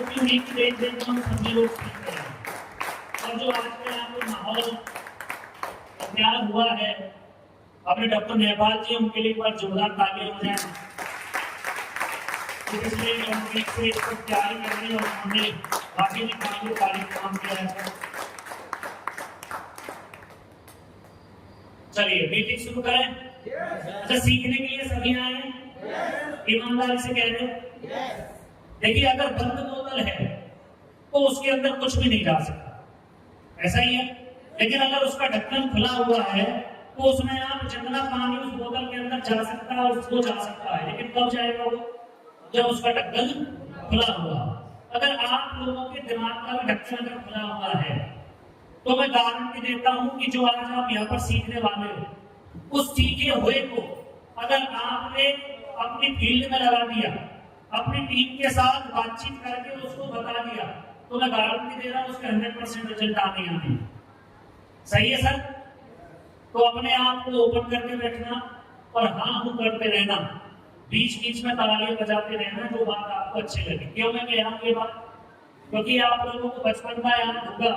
क्योंकि उन्हीं की देख देख हम सभी लोग सीख रहे हैं। और जो आज का यहाँ पे माहौल तैयार हुआ है, अपने डॉक्टर नेपाल जी, उनके लिए एक बार जोरदार तालियां हो जाए। इसलिए लंबी से इसको तैयारी करनी और हमने बाकी भी काम किया है। चलिए मीटिंग शुरू करें। अच्छा, सीखने के लिए सभी आए हैं, ईमानदारी से कह रहे हैं। देखिए, अगर बंद बोतल है तो उसके अंदर कुछ भी नहीं जा सकता, ऐसा ही है। लेकिन अगर उसका ढक्कन खुला हुआ है तो उसमें आप जितना पानी उस बोतल के अंदर जा सकता है उसको जा सकता है, लेकिन कब जाएगा वो? जब उसका ढक्कन खुला हुआ। अगर आप लोगों के दिमाग का भी ढक्कन अगर खुला हुआ है तो मैं गारंटी देता हूं कि जो आज आप यहाँ पर सीखने वाले हो, उस सीखे हुए को अगर आपने अपनी फील्ड में लगा दिया, अपनी टीम के साथ बातचीत करके उसको बता दिया, तो मैं गारंटी दे रहा हूं उसके 100% रिजल्ट आने आने। सही है सर? तो अपने आप को ओपन करके बैठना और हाँ हूं करते रहना, बीच बीच में तालियां बजाते रहना जो बात आपको अच्छी लगे। क्यों मैं कह रहा हूं ये बात? क्योंकि आप लोगों को बचपन का याद होगा,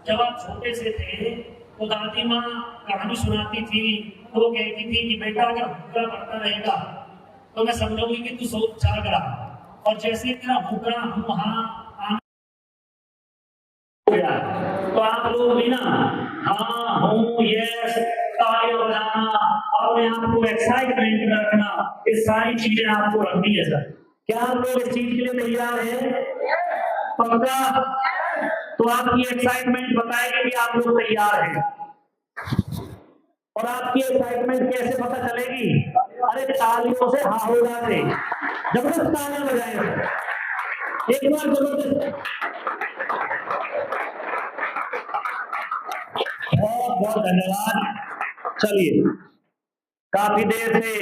जब आप छोटे से थे तो दादी माँ कहानी सुनाती थी, तो वो कहती थी कि बेटा अगर भूखा पड़ता रहेगा तो मैं समझूंगी कि तू सोच जाग रहा, और जैसे तेरा भूखा हूँ हाँ तो आप लोग भी ना हाँ हूँ यस तालियां बजाना, अपने आप को एक्साइटमेंट में रखना, ये सारी चीजें आपको रखनी है सर। क्या आप लोग इस चीज के लिए तैयार हैं? पक्का? तो आपकी एक्साइटमेंट बताएगी कि आप लोग तैयार हैं। और आपकी एक्साइटमेंट कैसे पता चलेगी? अरे तालियों से हाहोला से, जबरदस्त तालियां बजाएंगे एक बार जबरदस्त। बहुत बहुत धन्यवाद। चलिए, काफी देर से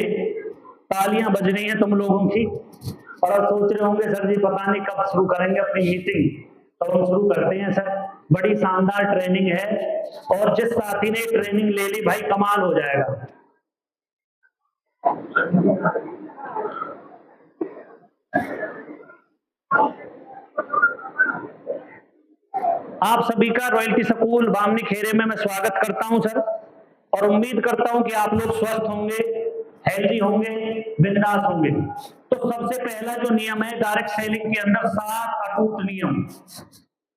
तालियां बज रही हैं तुम लोगों की, और अब सोच रहे होंगे सर जी पता नहीं कब शुरू करेंगे अपनी मीटिंग। तो हम शुरू करते हैं सर। बड़ी शानदार ट्रेनिंग है, और जिस साथी ने ट्रेनिंग ले ली भाई कमाल हो जाएगा। आप सभी का रॉयल्टी स्कूल बामनी खेरे में मैं स्वागत करता हूं सर, और उम्मीद करता हूं कि आप लोग स्वस्थ होंगे, हेल्दी होंगे, बिंदास होंगे। तो सबसे पहला जो नियम है डायरेक्ट सेलिंग के अंदर 7 अटूट नियम।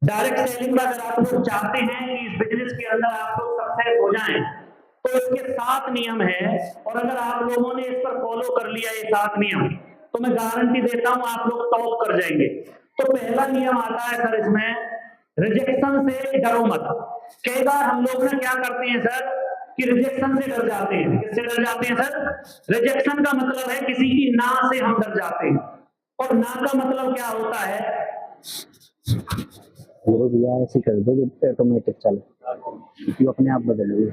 डायरेक्ट सेलिंग में अगर आप लोग चाहते हैं कि इस बिजनेस के अंदर आप लोग सक्सेस हो जाएं, तो इसके 7 नियम है, और अगर आप लोगों ने इस पर फॉलो कर लिया ये 7 नियम, तो मैं गारंटी देता हूं आप लोग टॉप कर जाएंगे। तो पहला नियम आता है सर इसमें, रिजेक्शन से डरो मत। कई बार हम लोग ना क्या करते हैं सर कि रिजेक्शन से डर जाते हैं। किससे डर जाते हैं सर? रिजेक्शन का मतलब है किसी की ना से हम डर जाते हैं, और ना का मतलब क्या होता है? ऐसे कर दो जो ऑटोमेटिक चले, जो अपने आप बदलेगी।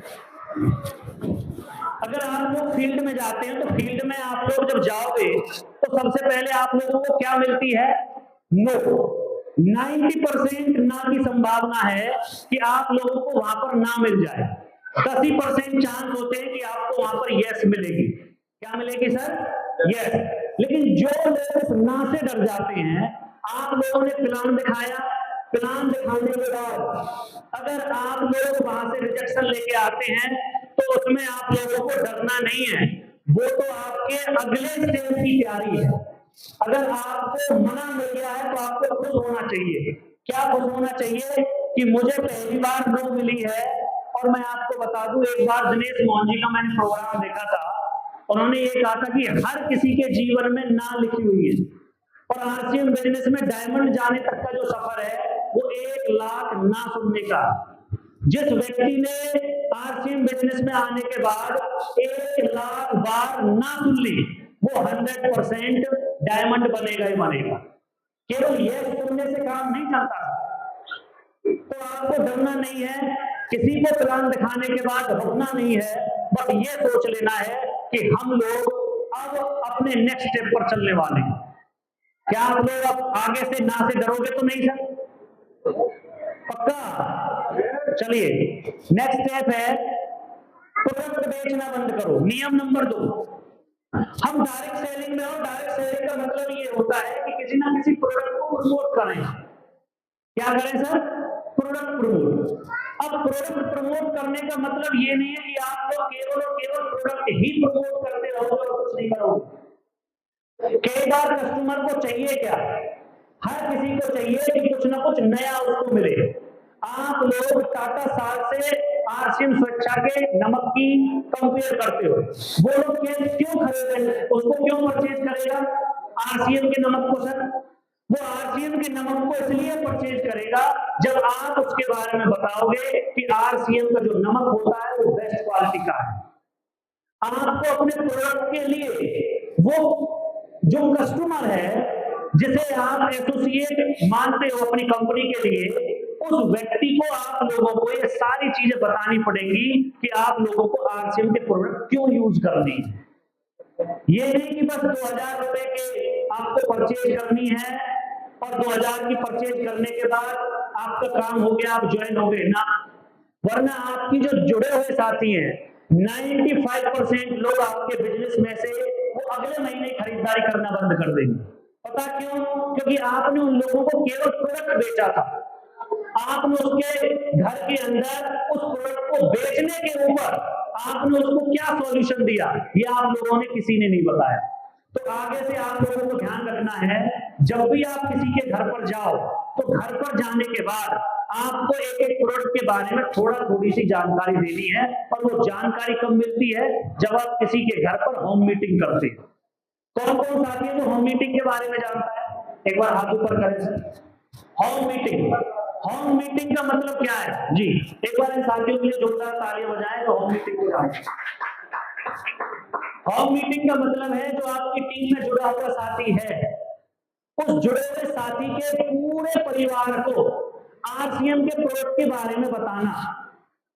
अगर आप लोग फील्ड में जाते हैं तो फील्ड में आप लोग जब जाओगे तो सबसे पहले आप लोगों को क्या मिलती है? नो। 90% ना की संभावना है कि आप लोगों को वहां पर ना मिल जाए। 10% चांस होते हैं कि आपको वहां पर यस मिलेगी। क्या मिलेगी सर? यस। लेकिन जो लोग इस ना से डर जाते हैं, आप लोगों ने प्लान दिखाया, प्लान दिखाने के बाद अगर आप लोग वहां से रिजेक्शन लेके आते हैं तो उसमें आप लोगों को डरना नहीं है, वो तो आपके अगले स्टेज की तैयारी है। अगर आपको मना मिल गया है तो आपको खुश होना चाहिए। क्या खुश होना चाहिए? कि मुझे पहली बार नो मिली है। और मैं आपको बता दूं, एक बार दिनेश मोहन जी का मैंने प्रोग्राम देखा था, उन्होंने ये कहा था कि हर किसी के जीवन में ना लिखी हुई है, और आरसीएम बिजनेस में डायमंड जाने तक का जो सफर है वो 1 लाख ना सुनने का। जिस व्यक्ति ने आरसीएम बिजनेस में आने के बाद 1 लाख बार ना सुन ली, वो 100% डायमंड बनेगा ही बनेगा। केवल यह सुनने से काम नहीं चलता। तो आपको डरना नहीं है, किसी को प्लान दिखाने के बाद रुकना नहीं है, बस ये सोच लेना है कि हम लोग अब अपने नेक्स्ट स्टेप पर चलने वाले हैं। क्या आप लोग अब आगे से ना से डरोगे तो नहीं सर? पक्का? चलिए, नेक्स्ट स्टेप है प्रोडक्ट बेचना बंद करो। नियम नंबर 2, हम डायरेक्ट सेलिंग में हो, डायरेक्ट सेलिंग का मतलब ये होता है कि किसी ना किसी प्रोडक्ट को प्रमोट करें। क्या करें सर? Product promote. अब प्रोडक्ट प्रमोट करने का मतलब ये नहीं है कि आप लोग केवल और केवल प्रोडक्ट ही प्रमोट करते रहोगे और कुछ नहीं करोगे। कई बार कस्टमर को चाहिए क्या? हर किसी को चाहिए कि कुछ ना कुछ नया उसको मिले। आप लोग टाटा साल्ट से आरसीएम स्वेच्छा के नमक की कंपेयर करते हो, वो लोग क्यों खरीदेंगे, उसको क्यों परचेज करेगा आरसीएम के नमक को? सर वो आरसीएम के नमक को इसलिए परचेज करेगा जब आप उसके बारे में बताओगे कि आरसीएम का जो नमक होता है वो बेस्ट क्वालिटी का है। आपको अपने प्रोडक्ट के लिए वो जो कस्टमर है जिसे आप एसोसिएट मानते हो अपनी कंपनी के लिए, उस व्यक्ति को आप लोगों को ये सारी चीजें बतानी पड़ेंगी कि आप लोगों को आरसीएम के प्रोडक्ट क्यों यूज करनी है। ये नहीं कि बस 2000 रुपए के आपको परचेज करनी है और 2000 की परचेज करने के बाद आपका काम हो गया, आप ज्वाइन हो गए ना। वरना आपकी जो जुड़े हुए साथी हैं 95% लोग आपके बिजनेस में से वो अगले महीने खरीदारी करना बंद कर देंगे। पता क्यों? क्योंकि आपने उन लोगों को केवल प्रोडक्ट बेचा था। आपने उसके घर के अंदर उस प्रोडक्ट को बेचने के ऊपर आपने उसको क्या सॉल्यूशन दिया, ये आप लोगों ने किसी ने नहीं बताया। तो आगे से आप लोगों को ध्यान रखना है, जब भी आप किसी के घर पर जाओ तो घर पर जाने के बाद आपको एक एक प्रोडक्ट के बारे में थोड़ी सी जानकारी देनी है। और वो जानकारी कब मिलती है? जब आप किसी के घर पर होम मीटिंग करते हैं। कौन कौन साथी है जो होम मीटिंग के बारे में जानता है? एक बार हाथ ऊपर करें sir. Home meeting, home meeting का मतलब क्या है जी? एक बार इन साथियों के लिए जोरदार तालियां बजाएं तो होम मीटिंग को जाने। होम मीटिंग का मतलब है जो आपकी टीम में जुड़ा हुआ साथी है, उस जुड़े हुए साथी के पूरे परिवार को आरसीएम के प्रोडक्ट के बारे में बताना,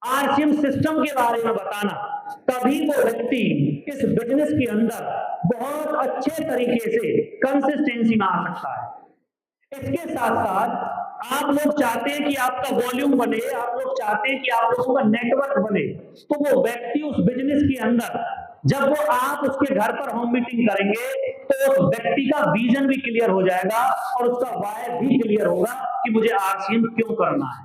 आरसीएम सिस्टम के बारे में बताना। तभी वो व्यक्ति इस बिजनेस के अंदर बहुत अच्छे तरीके से कंसिस्टेंसी में आ सकता है। इसके साथ साथ आप लोग चाहते हैं कि आपका वॉल्यूम बने, आप लोग चाहते हैं कि आप लोगों का नेटवर्क बने, तो वो व्यक्ति उस बिजनेस के अंदर जब वो आप उसके घर पर होम मीटिंग करेंगे तो उस व्यक्ति का विजन भी क्लियर हो जाएगा और उसका वाय भी क्लियर होगा कि मुझे आरसीएम क्यों करना है।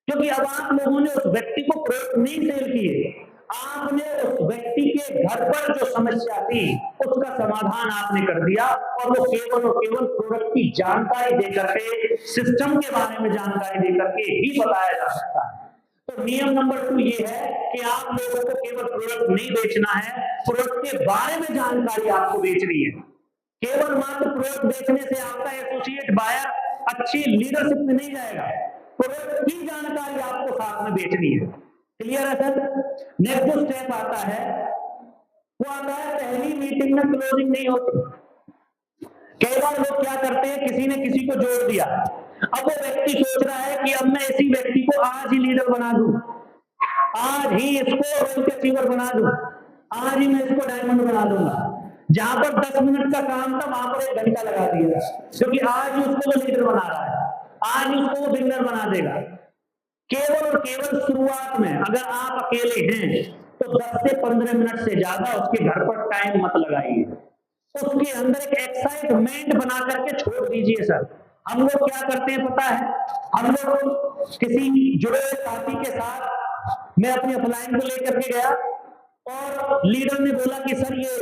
क्योंकि अब आप लोगों ने उस व्यक्ति को प्रोडक्ट नहीं सेल किए, आपने उस व्यक्ति के घर पर जो समस्या थी उसका समाधान आपने कर दिया और वो केवल और केवल प्रोडक्ट की जानकारी देकर के, सिस्टम के बारे में जानकारी देकर के ही बताया जा सकता है। तो नियम नंबर 2 ये है कि आप लोगों को केवल प्रोडक्ट नहीं बेचना है, प्रोडक्ट के बारे में जानकारी आपको बेचनी है। केवल मात्र प्रोडक्ट बेचने से आपका एसोसिएट बायर अच्छी लीडरशिप में नहीं जाएगा, प्रोडक्ट की जानकारी आपको साथ में बेचनी है। क्लियर है सर? नेक्स्ट जो स्टेप आता है वो आता है पहली मीटिंग में क्लोजिंग नहीं होती। कई बार लोग क्या करते हैं, किसी ने किसी को जोड़ दिया, अब वो व्यक्ति सोच रहा है कि अब मैं इसी व्यक्ति को आज ही लीडर बना दूं, आज ही इसको रोल के फीवर बना दूं, आज ही मैं इसको डायमंड बना दूंगा। जहां पर 10 मिनट का काम था वहां पर 1 घंटा लगा दिया, क्योंकि आज ही उसको वो लीडर बना रहा है, आज ही उसको वो विनर बना देगा। केवल और केवल शुरुआत में अगर आप अकेले हैं तो 10 से 15 मिनट से ज्यादा उसके घर पर टाइम मत लगाइए, उसके अंदर एक एक्साइटमेंट बना करके छोड़ दीजिए। सर हम लोग क्या करते हैं पता है, हम लोग किसी जुड़े हुए साथी के साथ मैं अपनी अपलाइन को लेकर के गया और लीडर ने बोला कि सर ये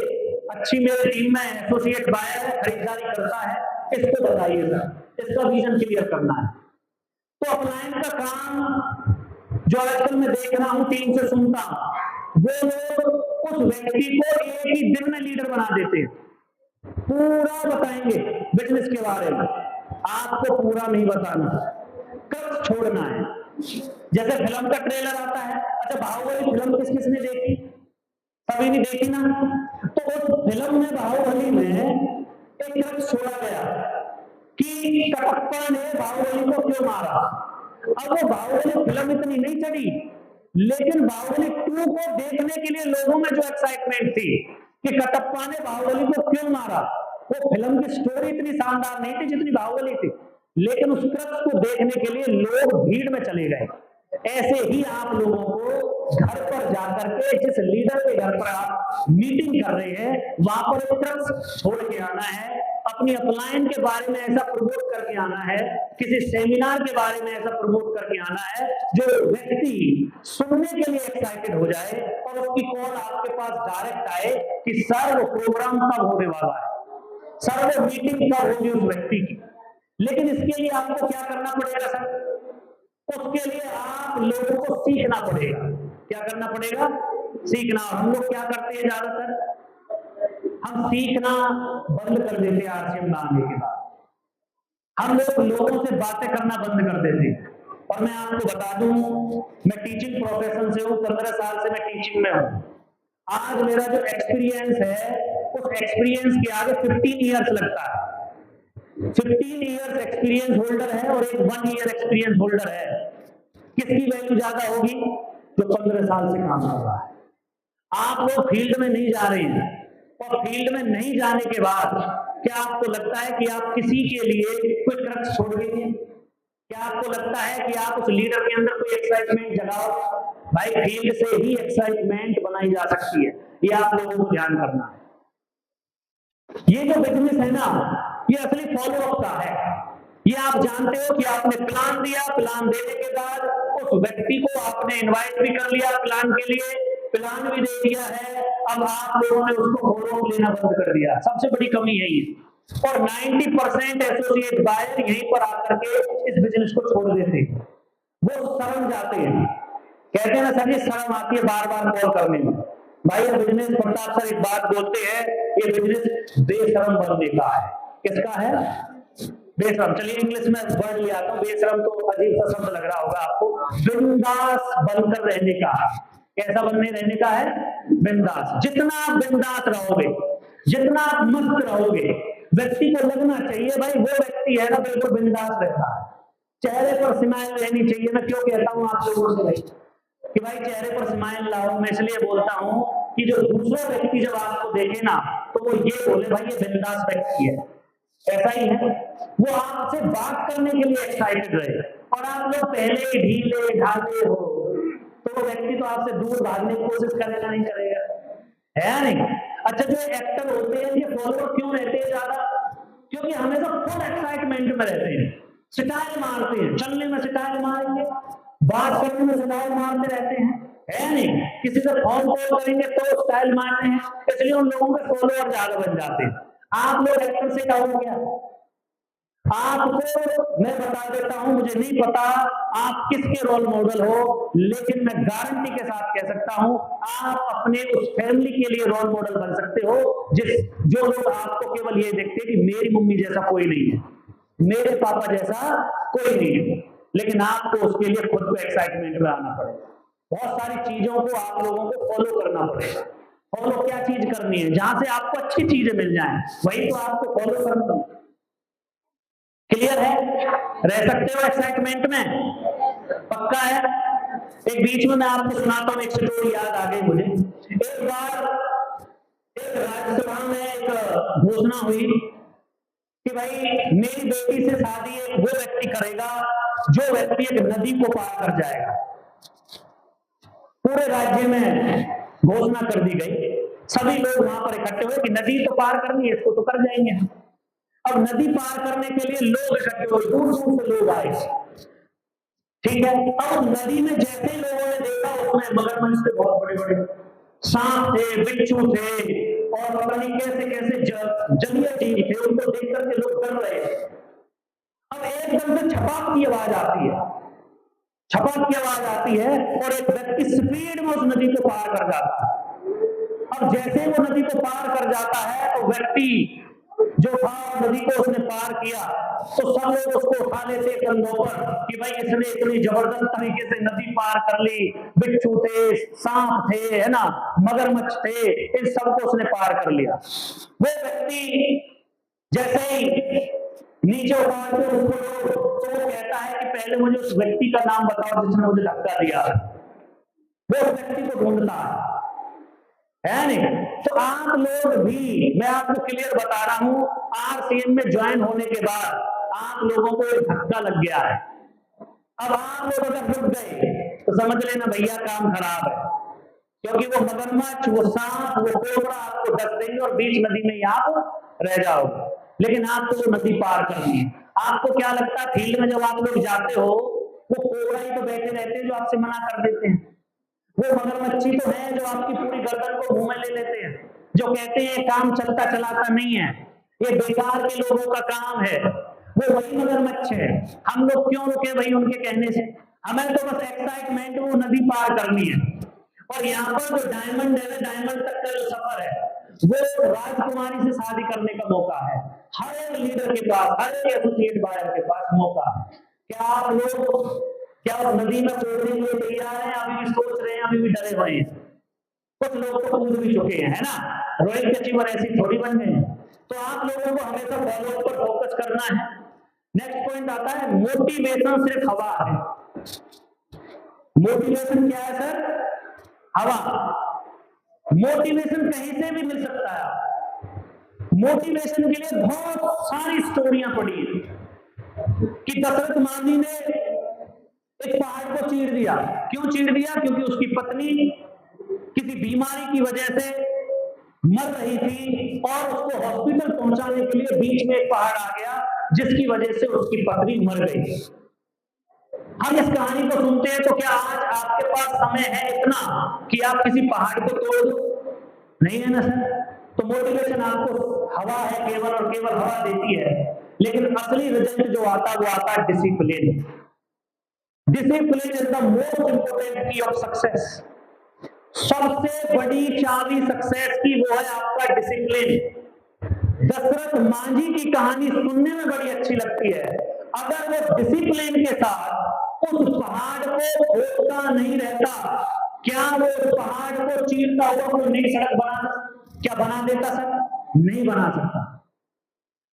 अच्छी मेरी टीम में एसोसिएट बायर है, खरीदारी करता है, इसको बताइए सर, इसका विजन क्लियर करना है। तो अपलाइन का काम जो आजकल मैं देख रहा हूं, टीम से सुनता हूं, वो लोग उस व्यक्ति को एक ही दिन में लीडर बना देते हैं, पूरा बताएंगे बिजनेस के बारे में। आपको पूरा नहीं बताना, कब छोड़ना है। जैसे फिल्म का ट्रेलर आता है, अच्छा बाहुबली फिल्म किस किसने देखी? सभी ने देखी ना। तो उस फिल्म में बाहुबली में एक रक्स छोड़ा गया कि कटप्पा ने बाहुबली को क्यों मारा। अब वो बाहुबली फिल्म इतनी नहीं चली, लेकिन बाहुबली 2 को देखने के लिए लोगों में जो एक्साइटमेंट थी कि कटप्पा ने बाहुबली को क्यों मारा, वो फिल्म की स्टोरी इतनी शानदार नहीं थी जितनी बाहुबली थी, लेकिन उस क्रक्स को देखने के लिए लोग भीड़ में चले गए। ऐसे ही आप लोगों को घर पर जाकर के, जिस लीडर के घर पर आप मीटिंग कर रहे हैं, वहां पर एक ट्रस्ट छोड़ के आना है, अपनी अपलाइन के बारे में ऐसा प्रमोट करके आना है, किसी सेमिनार के बारे में ऐसा प्रमोट करके आना है जो व्यक्ति सुनने के लिए एक्साइटेड हो जाए और उसकी कॉल आपके पास डायरेक्ट आए कि सर वो प्रोग्राम कब होने वाला है, सर वो मीटिंग कब होगी उस व्यक्ति की। लेकिन इसके लिए आपको क्या करना पड़ेगा सर? उसके लिए आप लोगों को सीखना पड़ेगा। क्या करना पड़ेगा? सीखना। हम लोग क्या करते हैं ज्यादातर? हम सीखना बंद कर देते हैं। आरसीएम में आने के बाद हम लोग लोगों से बातें करना बंद कर देते हैं। और मैं आपको बता दूं, मैं टीचिंग प्रोफेशन से हूं, 15 साल से मैं टीचिंग में हूं। आज मेरा जो एक्सपीरियंस है, उस एक्सपीरियंस के आगे 15 ईयर्स लगता है। 15 ईयर्स एक्सपीरियंस होल्डर है और एक 1 ईयर एक्सपीरियंस होल्डर है। किसकी वैल्यू ज्यादा होगी? जो 15 साल से काम कर रहा है। आप लोग फील्ड में नहीं जा रहे हैं, और फील्ड में नहीं जाने के बाद क्या आपको लगता है कि आप किसी के लिए कोई ट्रस्ट छोड़ देंगे? क्या आपको लगता है कि आप उस लीडर के अंदर कोई एक्साइटमेंट जगाओ? भाई फील्ड से ही एक्साइटमेंट बनाई जा सकती है। ये आप लोगों को ध्यान करना है। ये जो बिजनेस है ना, ये असली फॉलोअप का है। ये आप जानते हो कि आपने प्लान दिया, प्लान देने के बाद उस व्यक्ति को आपने इनवाइट भी कर लिया प्लान के लिए, प्लान भी दे दिया है, अब आप लोगों ने उसको फॉलोअप लेना बंद कर दिया। सबसे बड़ी कमी है ये। और 90% एसोसिएट बायर यहीं पर आकर के इस बिजनेस को छोड़ देते हैं। वो शर्म जाते हैं, कहते हैं ना सर, ये शर्म आती है बार बार कॉल करने में। भाई ये बिजनेस, प्रताप सर एक बात बोलते हैं, ये बिजनेस बेशरम बनने का है। किसका है? बेशरम। चलिए इंग्लिश में वर्ड ले आता हूं। बेशरम तो अजीब सा शब्द लग रहा होगा आपको। बिंदास बनकर रहने का। कैसा बनने रहने का है? बिंदास। जितना आप बिंदास रहोगे, जितना आप मस्त रहोगे, व्यक्ति को लगना चाहिए भाई वो व्यक्ति है ना बिल्कुल बिंदास रहता है। चेहरे पर स्माइल रहनी चाहिए। मैं क्यों कहता हूं आप लोगों से भाई कि भाई चेहरे पर स्माइल लाओ? मैं इसलिए बोलता हूं कि जो दूसरा व्यक्ति जब आपको देखे ना, तो वो ये बोले भाई ये बिंदास व्यक्ति है। ऐसा ही है, वो आपसे बात करने के लिए एक्साइटेड रहे। और आप लोग पहले ही ढीले ढाले हो तो वो व्यक्ति तो आपसे दूर भागने की कोशिश करेगा नहीं करेगा? है नहीं? अच्छा, जो एक्टर होते हैं ये फॉलोअर क्यों रहते हैं ज्यादा? क्योंकि हमेशा फुल एक्साइटमेंट में रहते हैं, स्टाइल मारते हैं, चलने में स्टाइल मारेंगे, बात करने में स्टाइल मारते रहते हैं। है नहीं? किसी से फोन कॉल करेंगे तो स्टाइल मारते हैं, इसलिए उन लोगों के फॉलोअर ज्यादा बन जाते हैं। आप लोग एक्टर से क्या हो गया? आपको मैं बता देता हूं, मुझे नहीं पता आप किसके रोल मॉडल हो, लेकिन मैं गारंटी के साथ कह सकता हूं आप अपने उस फैमिली के लिए रोल मॉडल बन सकते हो जो लोग आपको केवल ये देखते हैं कि मेरी मम्मी जैसा कोई नहीं है, मेरे पापा जैसा कोई नहीं है। लेकिन आपको उसके लिए खुद को एक्साइटमेंट में आना पड़ेगा। बहुत सारी चीजों को आप लोगों को फॉलो करना पड़ेगा। फॉलो क्या चीज करनी है? जहां से आपको अच्छी चीजें मिल जाएं, वही तो आपको फॉलो करना है। क्लियर है? रह सकते हो एक्साइटमेंट में? पक्का है? एक बीच में मैं आपको सुनाता हूं, एक स्टोरी याद आ गई मुझे। एक बार एक राज्यसभा में एक घोषणा हुई कि भाई मेरी बेटी से शादी एक वो व्यक्ति करेगा जो व्यक्ति एक नदी को पार कर जाएगा। पूरे राज्य में घोषणा कर दी गई। सभी लोग वहां पर इकट्ठे हुए कि नदी तो पार करनी है, इसको तो कर जाएंगे हम। अब नदी पार करने के लिए लोग इकट्ठे हुए, दूर दूर से लोग आए। ठीक है, अब नदी में जैसे लोगों ने देखा उसमें मगरमच्छ थे, बहुत बड़े बड़े सांप थे, बिच्छू थे, और पता नहीं कैसे कैसे जलीय जीव थे। उनको देख करके लोग डर रहे। अब एकदम से छपाक की आवाज आती है, छपाक की आवाज आती है, और एक व्यक्ति स्पीड में उस नदी को पार कर जाता है। अब जैसे वो नदी को पार कर जाता है तो व्यक्ति जो था नदी को उसने पार किया, तो सब लोग उसको उठा लेते कंधों पर कि भाई इसने इतनी जबरदस्त तरीके से नदी पार कर ली। बिच्छू थे, सांप थे, है ना, मगरमच्छ थे, इन सबको उसने पार कर लिया। वो व्यक्ति जैसे ही नीचे उतारते उसको, तो वो कहता है कि पहले मुझे उस व्यक्ति का नाम बताओ जिसने मुझे धक्का दिया। वो उस व्यक्ति को ढूंढता है नहीं? तो आप लोग भी, मैं आपको क्लियर बता रहा हूं, आरसीएम में ज्वाइन होने के बाद आप लोगों को एक धक्का लग गया है। अब आप लोग अगर रुक गए तो समझ लेना भैया काम खराब है, क्योंकि वो मगरमच्छ, वो सांप, वो कोबरा आपको डस देंगे और बीच नदी में ही आप रह जाओगे। लेकिन आपको वो नदी पार करनी है। आपको क्या लगता है फील्ड में जब आप लोग जाते हो, वो कोबरा ही तो बैठे रहते हैं जो आपसे मना कर देते हैं, वो मगरमच्छी तो है जो आपकी पूरी गर्दन को मुंह में ले लेते हैं, जो कहते हैं काम चलता चलाता नहीं है, ये बेकार के लोगों का काम है, वो वही मगरमच्छ है। हम लोग क्यों रुके भाई उनके कहने से? हमें तो बस एक्साइटमेंट वो नदी पार करनी है। और यहाँ पर जो डायमंड है, डायमंड तक का जो सफर है, वो राजकुमारी से शादी करने का मौका है। हर एक लीडर के पास, हर एक एसोसिएट बायर के पास मौका है। क्या आप लोग क्या नदी में छोड़ने के लिए तैयार हैं? अभी भी सोच रहे हैं, अभी भी डरे हुए हैं। कुछ लोग तो कूद भी चुके हैं, है ना? रोहित कचीवर ऐसी थोड़ी बन गए हैं। तो आप लोगों को हमेशा फॉलो पर फोकस करना है। नेक्स्ट पॉइंट आता है मोटिवेशन सिर्फ हवा है। मोटिवेशन क्या है सर? हवा। मोटिवेशन कहीं से भी मिल सकता है। मोटिवेशन के लिए बहुत सारी स्टोरियां पड़ी है कि दशरथ मांझी ने एक पहाड़ को चीर दिया। क्यों चीर दिया? क्योंकि उसकी पत्नी किसी बीमारी की वजह से मर रही थी और उसको हॉस्पिटल पहुंचाने के लिए बीच में एक पहाड़ आ गया, जिसकी वजह से उसकी पत्नी मर गई। हम इस कहानी को सुनते हैं तो क्या आज आपके पास समय है इतना कि आप किसी पहाड़ को तोड़ दो? नहीं है ना सर। तो मोटिवेशन आपको हवा है, केवल और केवल हवा देती है, लेकिन असली रिजल्ट जो आता है वो आता है discipline. Discipline is the most important की ऑफ सक्सेस। सबसे बड़ी चाबी सक्सेस की वो है आपका डिसिप्लिन। दशरथ मांझी की कहानी सुनने में बड़ी अच्छी लगती है, अगर वो डिसिप्लिन के साथ उस पहाड़ को खोदता नहीं रहता, क्या वो उस पहाड़ को चीरता हुआ कोई नई सड़क बना देता सर? नहीं बना सकता।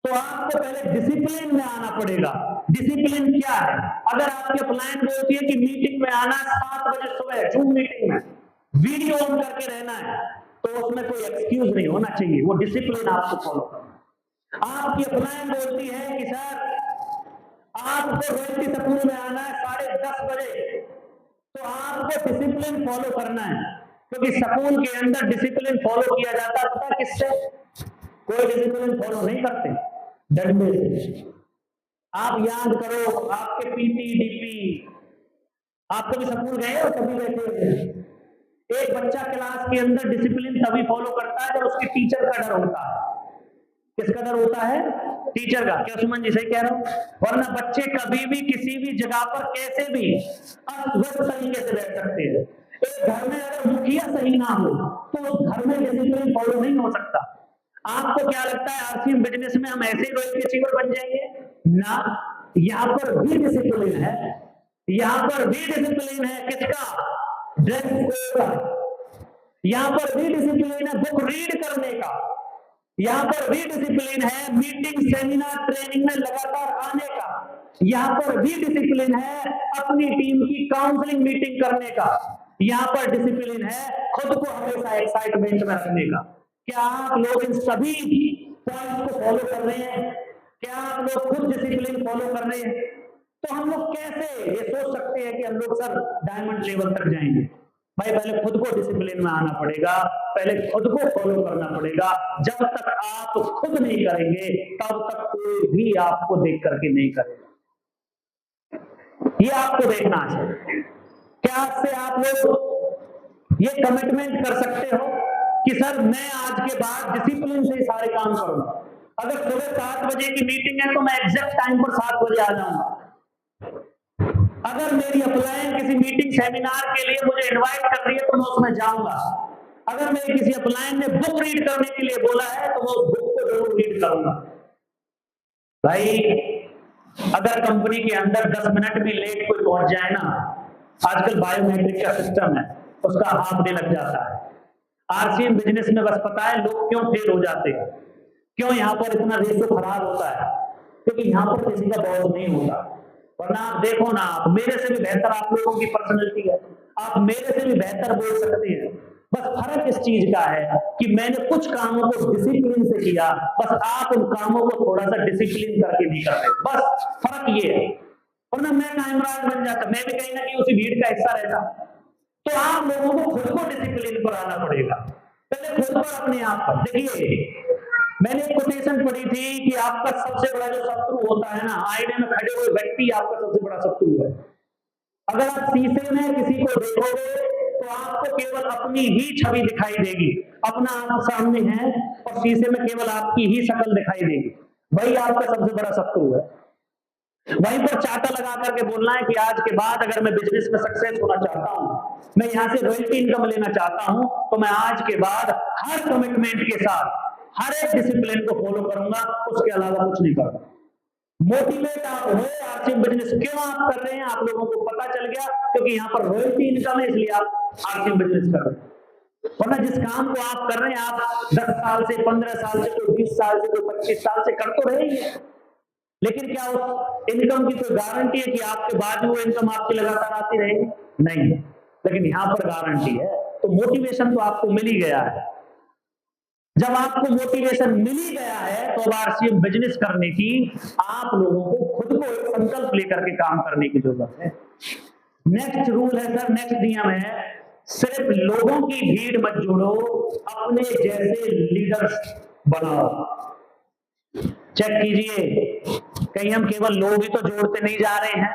तो आपको पहले डिसिप्लिन में आना पड़ेगा। डिसिप्लिन क्या है? अगर आपके प्लान बोलती है कि मीटिंग में आना 7 बजे सुबह, जूम मीटिंग में वीडियो ऑन करके रहना है, तो उसमें कोई एक्सक्यूज नहीं होना चाहिए, वो डिसिप्लिन आपको फॉलो करना। आपकी प्लान बोलती है कि सर आपको रोज की स्कूल में आना है 10:30 बजे, तो आपको डिसिप्लिन फॉलो करना है, क्योंकि स्कूल के अंदर डिसिप्लिन फॉलो किया जाता है पता किससे? कोई डिसिप्लिन फॉलो नहीं करते, डंडे से। आप याद करो, आपके पीटी डीपी, आप कभी स्कूल गए हो? कभी बैठे हुए? एक बच्चा क्लास के अंदर डिसिप्लिन तभी फॉलो करता है जब उसके टीचर का डर होता है। किसका डर होता है? टीचर का। क्या सुमन जी सही कह रहा हूं? वरना बच्चे कभी भी किसी भी जगह पर कैसे भी अस्त तरीके से बैठ सकते हैं। एक घर में अगर मुखिया सही ना हो तो उस घर में डिसिप्लिन फॉलो नहीं हो सकता। आपको क्या लगता है आरसीएम बिजनेस में हम ऐसे ही रोहित कचीवर बन जाएंगे? ना, यहाँ पर भी डिसिप्लिन है। यहाँ पर भी डिसिप्लिन है किसका? ड्रेस कोड का। यहाँ पर भी डिसिप्लिन है बुक रीड करने का। यहाँ पर भी डिसिप्लिन है मीटिंग, सेमिनार, ट्रेनिंग में लगातार आने का। यहाँ पर भी डिसिप्लिन है अपनी टीम की काउंसलिंग मीटिंग करने का। यहाँ पर डिसिप्लिन है खुद को हमेशा एक्साइटमेंट में रखने का। क्या आप लोग इन सभी पॉइंट को फॉलो कर रहे हैं? क्या आप लोग खुद डिसिप्लिन फॉलो कर रहे हैं? तो हम लोग कैसे ये सोच सकते हैं कि हम लोग सर डायमंड लेवल तक जाएंगे? भाई पहले खुद को डिसिप्लिन में आना पड़ेगा, पहले खुद को फॉलो करना पड़ेगा। जब तक आप खुद नहीं करेंगे तब तक कोई भी आपको देख करके नहीं करेगा। ये आपको देखना है। क्या से आप लोग ये कमिटमेंट कर सकते हो कि सर मैं आज के बाद डिसिप्लिन से सारे काम करूंगा? अगर सुबह 7 बजे की मीटिंग है तो मैं एग्जैक्ट टाइम पर 7 बजे आ जाऊंगा। अगर मेरी अपलाइन किसी मीटिंग सेमिनार के लिए मुझे इनवाइट कर रही है तो मैं उसमें जाऊंगा। अगर मेरी किसी अपलाइन ने बुक रीड करने के लिए बोला है तो मैं उस बुक को जरूर रीड करूंगा। भाई अगर कंपनी के अंदर 10 मिनट भी लेट कोई पहुंच जाए ना, आजकल बायोमेट्रिक का सिस्टम है, उसका हाफ डे लग जाता है। आरसीएम बिजनेस में बस पता है लोग क्यों फेल हो जाते हैं, क्यों यहाँ पर इतना रेशो खराब होता है, क्योंकि यहाँ पर किसी का बॉस नहीं होता। वरना आप देखो ना, आप मेरे से भी बेहतर आप लोगों की पर्सनैलिटी है, आप मेरे से भी बेहतर बोल सकते हैं। बस फर्क इस चीज का है कि मैंने कुछ कामों को डिसिप्लिन से किया, बस आप उन कामों को थोड़ा सा डिसिप्लिन करके नहीं करते, बस फर्क ये है। वरना मैं कामराज बन जाता, मैं भी कहीं ना कहीं उसी भीड़ का हिस्सा रहता। तो आप लोगों को खुद को डिसिप्लिन पर आना पड़ेगा, पहले खुद पर, अपने आप पर। देखिए, मैंने एक कोटेशन पढ़ी थी कि आपका सबसे बड़ा जो शत्रु होता है ना, आईने में खड़े हुए व्यक्ति आपका सबसे बड़ा शत्रु है। अगर आप शीशे में किसी को देखोगे तो आपको केवल अपनी ही छवि दिखाई देगी, अपना आप सामने है और शीशे में केवल आपकी ही शक्ल दिखाई देगी, वही आपका सबसे बड़ा शत्रु है। वहीं पर चाटा लगा करके बोलना है कि आज के बाद अगर मैं बिजनेस में सक्सेस होना चाहता हूं, मैं यहां से रॉयल्टी इनकम लेना चाहता हूं, तो मैं आज के बाद हर कमिटमेंट के साथ हर एक डिसिप्लिन को फॉलो करूंगा, उसके अलावा कुछ नहीं करूंगा। मोटिवेट आप हो, आरसीएम बिजनेस क्यों आप कर रहे हैं, आप लोगों को पता चल गया, क्योंकि यहाँ पर रॉयल्टी इनकम है, इसलिए आप आरसीएम बिजनेस कर रहे हैं। वरना जिस काम को आप कर रहे हैं, आप 10 साल से, 15 साल से, कोई 20 साल से, कोई 25 साल से कर तो रहे ही है, लेकिन क्या उस इनकम की कोई गारंटी है कि आपके बाद वो इनकम आपकी लगातार आती रहेगी? नहीं। लेकिन यहां पर गारंटी है। तो मोटिवेशन तो आपको मिल ही गया है। जब आपको मोटिवेशन मिल ही गया है तो अब आरसीएम बिजनेस करने की आप लोगों को खुद को एक संकल्प लेकर के काम करने की जरूरत है। नेक्स्ट रूल है सर, नेक्स्ट नियम है, सिर्फ लोगों की भीड़ मत जोड़ो, अपने जैसे लीडर्स बनाओ। चेक कीजिए, कहीं हम केवल लोग ही तो जोड़ते नहीं जा रहे हैं।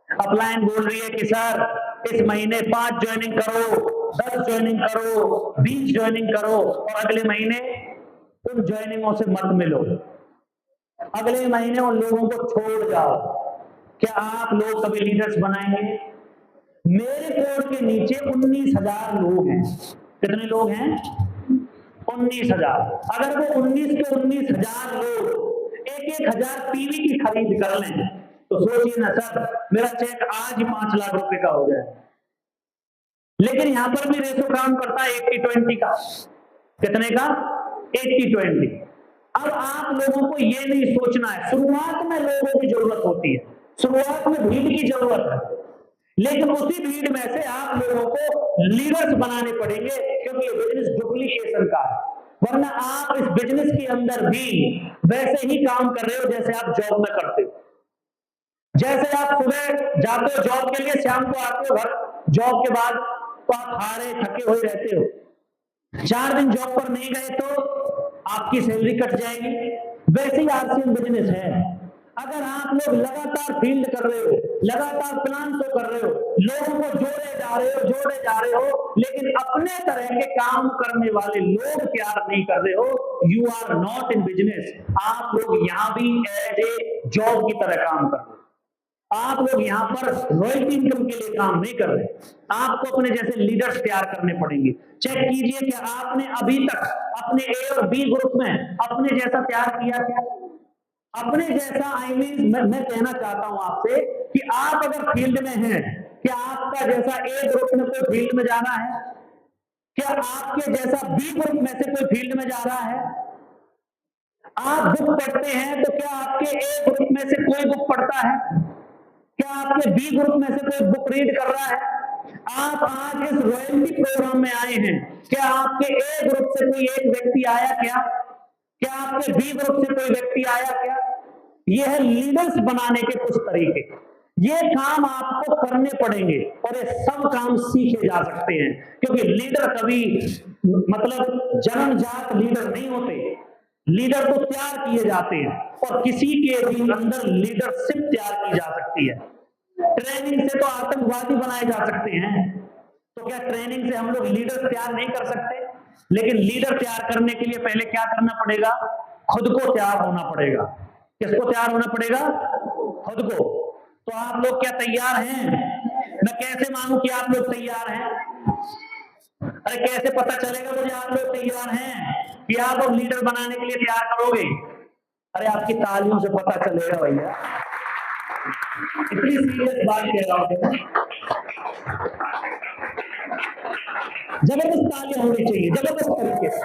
अपलाइन बोल रही है कि सर इस महीने 5 ज्वाइनिंग करो, 10 ज्वाइनिंग करो, 20 ज्वाइनिंग करो, और अगले महीने उन ज्वाइनिंगों से मत मिलो, अगले महीने उन लोगों को छोड़ जाओ। क्या आप लोग कभी लीडर्स बनाएंगे? मेरे कोड के नीचे 19,000 लोग हैं। कितने लोग हैं? 19,000। अगर वो 19 के 19,000 लोग 1,000 पीवी की खरीद कर लें तो सोचिए ना सर, मेरा चेक आज ही 5 लाख रुपए का हो जाए। लेकिन यहां पर भी रेशो काम करता है 80-20 का। कितने का? 80-20। अब आप लोगों को ये नहीं सोचना है, शुरुआत में लोगों की जरूरत होती है, शुरुआत में भीड़ की जरूरत है, लेकिन उसी भीड़ में से आप लोगों को लीडर्स बनाने पड़ेंगे, क्योंकि ये बिजनेस डुप्लीकेशन का है। वरना आप इस बिजनेस के अंदर भी वैसे ही काम कर रहे हो जैसे आप जॉब में करते हो। जैसे आप सुबह जाते हो जॉब के लिए, शाम को आते हो घर, जॉब के बाद तो आप हारे थके हुए रहते हो। 4 दिन जॉब पर नहीं गए तो आपकी सैलरी कट जाएगी। वैसे ही आरसीएम बिजनेस है। अगर आप लोग लगातार फील्ड कर रहे हो, लगातार प्लान तो कर रहे हो, लोगों को जोड़े जा रहे हो, लेकिन अपने तरह के काम करने वाले लोग तैयार नहीं कर रहे हो, you are not in business. आप लोग यहां भी एज ए जॉब की तरह काम कर रहे हो। आप लोग यहाँ पर रॉयल्टी इनकम के लिए काम नहीं कर रहे। आपको अपने जैसे लीडर्स तैयार करने पड़ेंगे। चेक कीजिए कि आपने अभी तक अपने ए और बी ग्रुप में अपने जैसा तैयार किया क्या? अपने जैसा आई मीन मैं कहना चाहता हूं आपसे कि आप अगर फील्ड में हैं, क्या आपका जैसा ए ग्रुप में कोई फील्ड में जाना है? क्या आपके जैसा बी ग्रुप में से कोई फील्ड में जा रहा है? आप बुक पढ़ते हैं तो क्या आपके ए ग्रुप में से कोई बुक पढ़ता है? क्या आपके बी ग्रुप में से कोई बुक रीड कर रहा है? आप आज इस रॉयल्टी प्रोग्राम में आए हैं, क्या आपके ए ग्रुप से कोई एक व्यक्ति आया क्या? क्या आपके बी ग्रुप से कोई व्यक्ति आया क्या? ये है लीडर्स बनाने के कुछ तरीके। ये काम आपको करने पड़ेंगे और ये सब काम सीखे जा सकते हैं, क्योंकि लीडर कभी मतलब जन्मजात लीडर नहीं होते। लीडर तो तैयार किए जाते हैं और किसी के भी अंदर लीडरशिप तैयार की जा सकती है। ट्रेनिंग से तो आतंकवादी बनाए जा सकते हैं, तो क्या ट्रेनिंग से हम लोग लीडर तैयार नहीं कर सकते? लेकिन लीडर तैयार करने के लिए पहले क्या करना पड़ेगा? खुद को तैयार होना पड़ेगा। किसको तैयार होना पड़ेगा? खुद को। तो आप लोग क्या तैयार हैं? मैं कैसे मानूं कि आप लोग तैयार हैं? अरे कैसे पता चलेगा मुझे आप लोग तैयार हैं कि आप अब लीडर बनाने के लिए तैयार करोगे? अरे आपकी तालियों से पता चलेगा भैया। इतनी सीरियस बात कह रहा हूं। जबरदस्त तालियां होनी चाहिए, जबरदस्त तरीके से।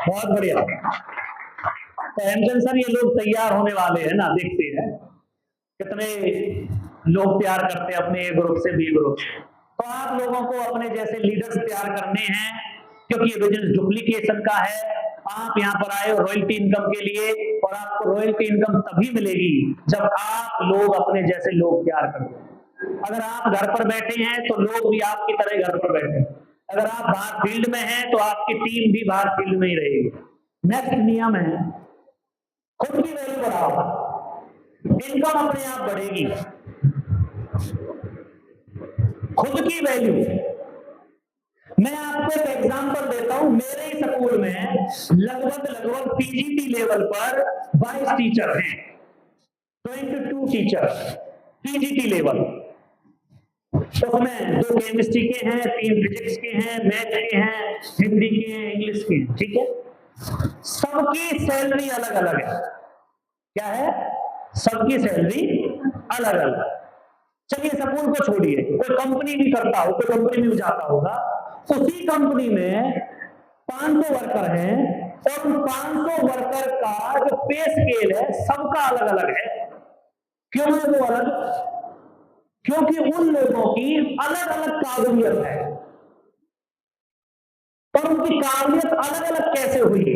बहुत बढ़िया। तो एमजन सर, ये लोग तैयार होने वाले हैं ना, देखते हैं कितने लोग तैयार करते हैं अपने ए ग्रुप से बी ग्रुप। तो आप लोगों को अपने जैसे लीडर्स तैयार करने हैं, क्योंकि ये बिजनेस डुप्लीकेशन का है। आप यहाँ पर आए हो रॉयल्टी इनकम के लिए और आपको रॉयल्टी इनकम तभी मिलेगी जब आप लोग अपने जैसे लोग तैयार करते हैं। अगर आप घर पर बैठे हैं तो लोग भी आपकी तरह घर पर बैठे हैं। अगर आप बाहर फील्ड में हैं तो आपकी टीम भी बाहर फील्ड में ही रहेगी। नेक्स्ट नियम है, खुद की वैल्यू बढ़ाओ, इनकम अपने आप बढ़ेगी। खुद की वैल्यू, मैं आपको एक एग्जांपल देता हूं। मेरे ही स्कूल में लगभग पीजीटी लेवल पर 22 टीचर हैं, 22 टीचर पीजीटी लेवल। उसमें 2 केमिस्ट्री के हैं, 3 फिजिक्स के हैं, मैथ के हैं, हिंदी के हैं, इंग्लिश के हैं, ठीक है। सबकी सैलरी अलग अलग है। क्या है? सबकी सैलरी अलग अलग। चलिए स्कूल को छोड़िए, कोई कंपनी भी करता हो, कोई कंपनी में जाता होगा, उसी कंपनी में 500 वर्कर हैं और उन 500 वर्कर का जो पे स्केल है सबका अलग अलग है। क्यों है वो अलग? क्योंकि उन लोगों की अलग अलग काबिलियत है। और उनकी काबिलियत अलग अलग कैसे हुई?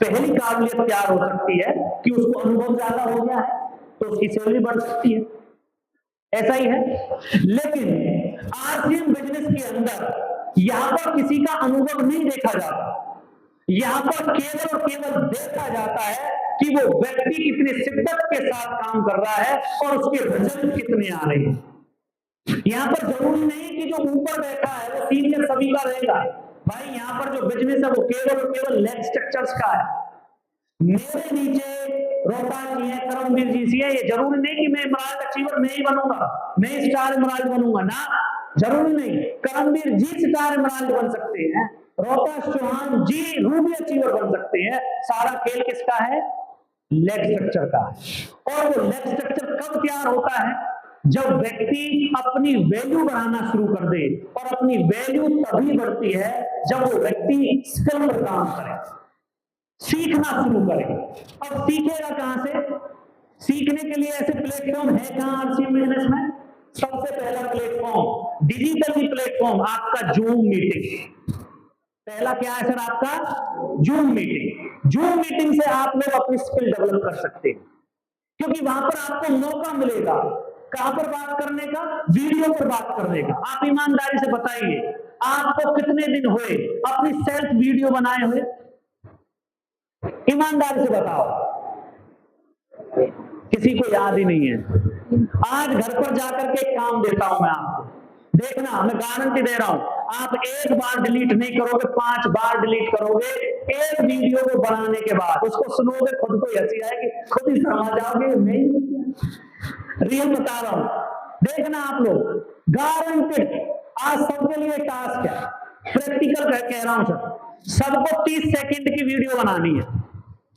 पहली काबिलियत तैयार हो सकती है कि उसको अनुभव ज्यादा हो गया है तो उसकी सैलरी बढ़ सकती है, ऐसा ही है। लेकिन आरसीएम बिजनेस के अंदर यहां पर किसी का अनुभव नहीं देखा जाता। यहां पर केवल और केवल देखा जाता है कि वो व्यक्ति कितने शिद्दत के साथ काम कर रहा है और उसके रिजल्ट कितने आ रहे हैं। यहां पर जरूरी नहीं कि जो ऊपर बैठा है वो सीनियर सभी का रहेगा। भाई यहां पर जो बिजनेस है वो केवल और केवल लेग स्ट्रक्चर्स का है। मेरे नीचे रोहतास जी है, करमवीर जी है, ये जरूरी नहीं कि मैं इमराल्ड अचीवर में ही बनूंगा, मैं स्टार इमराल्ड बनूंगा ना, जरूरी नहीं। करमवीर जी स्टार इमराल्ड बन सकते हैं, रोहतास चौहान जी रूबी अचीवर बन सकते हैं। सारा खेल किसका है? लेग स्ट्रक्चर का है। और वो लेग स्ट्रक्चर कब तैयार होता है? जब व्यक्ति अपनी वैल्यू बढ़ाना शुरू कर दे। और अपनी वैल्यू तभी बढ़ती है जब वो व्यक्ति स्किल पर काम करे, सीखना शुरू करे। अब सीखेगा कहां से? सीखने के लिए ऐसे प्लेटफॉर्म है कहां आरसीएम बिजनेस में? सबसे पहला प्लेटफॉर्म, डिजिटली प्लेटफॉर्म आपका जूम मीटिंग। पहला क्या है सर आपका? Zoom meeting. जूम मीटिंग से आप लोग अपनी स्किल डेवलप कर सकते हैं, क्योंकि वहां पर आपको मौका मिलेगा कहां पर बात करने का? वीडियो पर बात करने का। आप ईमानदारी से बताइए, आपको कितने दिन हुए अपनी सेल्फ वीडियो बनाए हुए? ईमानदारी से बताओ, किसी को याद ही नहीं है। आज घर पर जाकर के काम देता हूं मैं आपको, देखना, मैं गारंटी दे रहा हूं, आप एक बार डिलीट नहीं करोगे, 5 बार डिलीट करोगे एक वीडियो को बनाने के बाद। उसको सुनोगे, खुद को हंसी आएगी, खुद ही समझ जाओगे नहीं। रियल बता रहा हूं, देखना आप लोग, गारंटेड। आज सबके लिए टास्क है, प्रैक्टिकल कह रहा हूं सर। सबको 30 सेकंड की वीडियो बनानी है।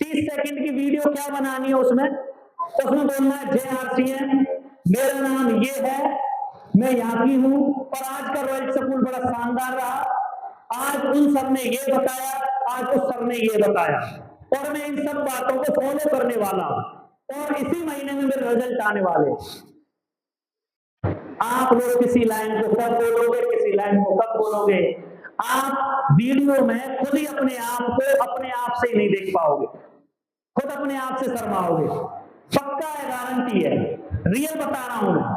30 सेकंड की वीडियो क्या बनानी है? उसमें बोलना है जय आरसीएम, मेरा नाम ये है, मैं यहाँ की हूं और आज का रॉयल स्कूल बड़ा शानदार रहा। आज उन सर ने ये बताया, आज उस सर ने ये बताया, और मैं इन सब बातों को फॉलो करने वाला हूं और इसी महीने में मेरे रिजल्ट आने वाले। आप लोग किसी लाइन को कब बोलोगे, किसी लाइन को कब बोलोगे? आप वीडियो में खुद ही अपने आप को अपने आप से ही नहीं देख पाओगे, खुद अपने आप से शर्माओगे। पक्का है, गारंटी है, रियल बता रहा हूं मैं,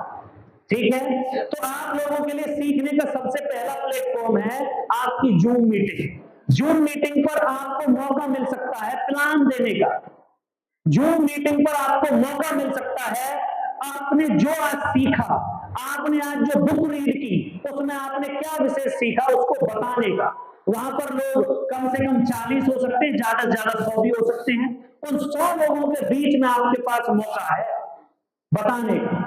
ठीक है। तो आप लोगों के लिए सीखने का सबसे पहला प्लेटफॉर्म है आपकी जूम मीटिंग। जूम मीटिंग पर आपको मौका मिल सकता है प्लान देने का। जूम मीटिंग पर आपको मौका मिल सकता है आपने जो आज सीखा, आपने आज जो बुक रीड की, उसमें आपने क्या विशेष सीखा उसको बताने का। वहां पर लोग कम से कम 40 हो सकते हैं, ज्यादा से ज्यादा 100 भी हो सकते हैं। उन 100 लोगों के बीच में आपके पास मौका है बताने का।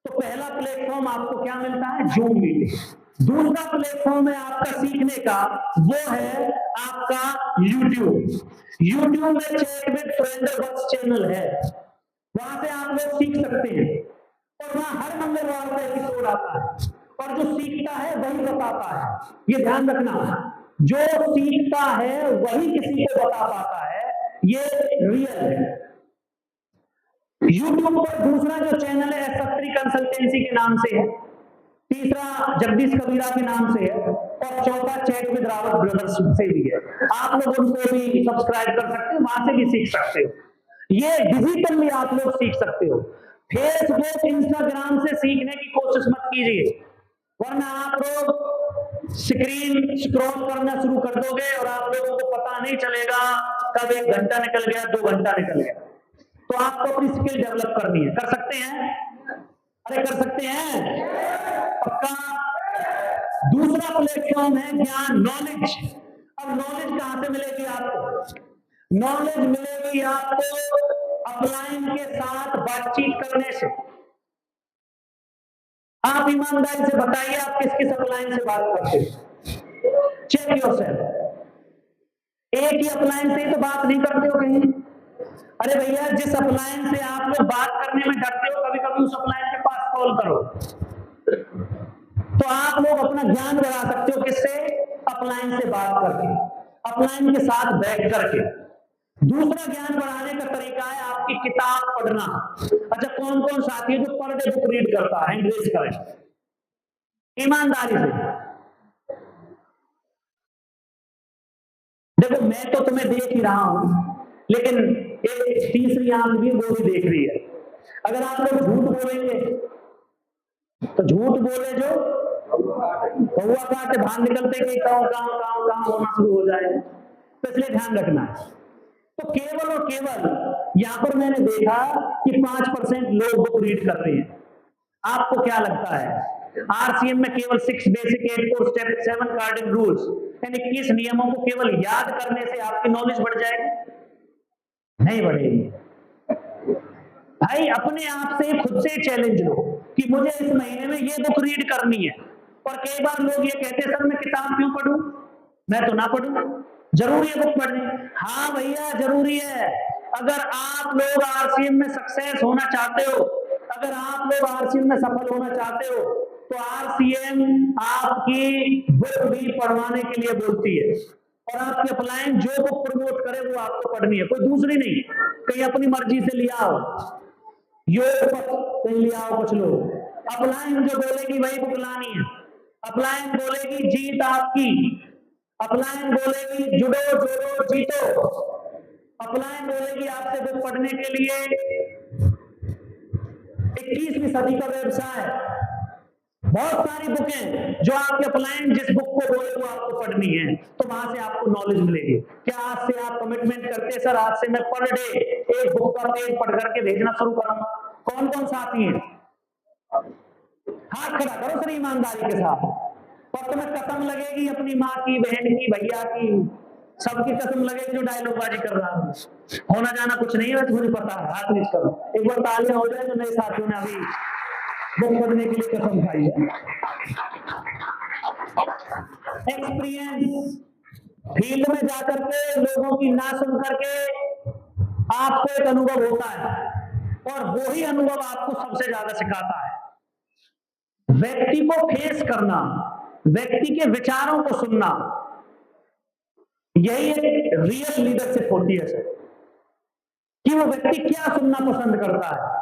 तो पहला प्लेटफॉर्म आपको क्या मिलता है? Zoom meeting. दूसरा प्लेटफॉर्म है आपका सीखने का, वो है आपका यूट्यूब। यूट्यूब में चैट विद फ्रेंडवर्क्स चैनल है, वहां से आप लोग सीख सकते हैं और वहां हर मंगलवार को एपिसोड आता है और जो सीखता है वही बताता है। ये ध्यान रखना, जो सीखता है वही किसी को बता पाता है, ये रियल है। यूट्यूब पर दूसरा जो चैनल है सत्री कंसल्टेंसी के नाम से है, तीसरा जगदीश कबीरा के नाम से है और चौथा चैट विद रावत ब्रदर्स से भी है। आप लोग उनको भी सब्सक्राइब कर सकते हो, वहां से भी सीख सकते हो। ये डिजिटल में आप लोग सीख सकते हो। फेसबुक इंस्टाग्राम से सीखने की कोशिश मत कीजिए, वरना आप लोग स्क्रीन स्क्रॉल करना शुरू कर दोगे और आप लोगों को पता नहीं चलेगा कब 1 घंटा निकल गया, 2 घंटा निकल गया। तो आपको अपनी स्किल डेवलप करनी है। कर सकते हैं? अरे कर सकते हैं पक्का। दूसरा प्लेटफॉर्म है ज्ञान, नॉलेज। अब नॉलेज कहां से मिलेगी आपको? नॉलेज मिलेगी आपको अपलाइन के साथ बातचीत करने से। आप ईमानदारी से बताइए, आप किस किस अपलाइन से बात करते हो? Check yourself. एक ही अपलाइन से ही तो बात नहीं करते हो कहीं। अरे भैया, जिस अपलाइन से आप लोग बात करने में डरते हो, कभी कभी उस अपलाइन के पास कॉल करो। तो आप लोग अपना ज्ञान बढ़ा सकते हो किससे? अपलाइन से बात करके, अपलाइन के साथ बैठ करके। दूसरा ज्ञान बढ़ाने का तरीका है आपकी किताब पढ़ना। अच्छा, कौन कौन साथी है जो पर डे बुक रीड करता है? रेज करें ईमानदारी से। देखो, मैं तो तुम्हें देख ही रहा हूं, लेकिन एक तीसरी आंख भी वो भी देख रही है। अगर आप लोग झूठ बोलेंगे तो झूठ बोले जो कौवा काटे भान निकलते कि काव काव काव काव होना शुरू हो जाए। तो इसलिए ध्यान रखना है। तो केवल और केवल यहां पर मैंने देखा कि 5% लोग बुक रीड करते हैं। आपको क्या लगता है? आरसीएम में केवल 6 basic, 8 core step, 7 cardinal rules, यानी 21 नियमों को केवल याद करने से आपकी नॉलेज बढ़ जाएगी? नहीं बढ़ेगी। भाई, अपने आप से खुद से चैलेंज लो कि मुझे इस महीने में ये बुक रीड करनी है। और कई बार लोग ये कहते हैं, सर मैं किताब क्यों पढूं? मैं तो ना पढूं, जरूरी है बुक पढ़नी। हाँ भैया, जरूरी है। अगर आप लोग आरसीएम में सक्सेस होना चाहते हो, अगर आप लोग आरसीएम में सफल होना चाहते हो, तो आरसीएम आपकी बुक भी पढ़वाने के लिए बोलती है। और आपकी अपलाइन जो बुक प्रमोट करे वो आपको पढ़नी है, कोई दूसरी नहीं। कहीं अपनी मर्जी से लिया हो, योग कहीं लिया हो कुछ लोग। अपलाइन जो बोलेगी वही बुक लानी है। अपलाइन बोलेगी जीत आपकी, अपलाइन बोलेगी जुड़ो जोड़ो जीतो, अपलाइन बोलेगी आपसे बुक पढ़ने के लिए 21वीं सदी का व्यवसाय। बहुत सारी बुकें जो आपके अपलाइन जिस बुक को बोले वो आपको पढ़नी है, तो वहां से आपको नॉलेज मिलेगी। क्या आज से आप कमिटमेंट करते हैं, सर आज से मैं पर डे एक बुक का पेज पढ़ करके भेजना शुरू करूंगा? कौन कौन साथी हैं? हाथ खड़ा करो सर ईमानदारी के साथ। और तुम्हें कसम लगेगी अपनी माँ की, बहन की, भैया की, सबकी कसम लगेगी जो डायलॉग बाजी कर रहा हूं। होना जाना कुछ नहीं है, मुझे पता है। हाथ नीच करो, एक बार तालियां हो जाए जो नए साथियों ने अभी बुक पढ़ने के लिए कसम खाई है। एक्सपीरियंस, फील्ड में जाकर के लोगों की ना सुन करके आपको एक अनुभव होता है, और वही अनुभव आपको सबसे ज्यादा सिखाता है। व्यक्ति को फेस करना, व्यक्ति के विचारों को सुनना, यही एक रियल लीडरशिप होती है सर। कि वो व्यक्ति क्या सुनना पसंद करता है,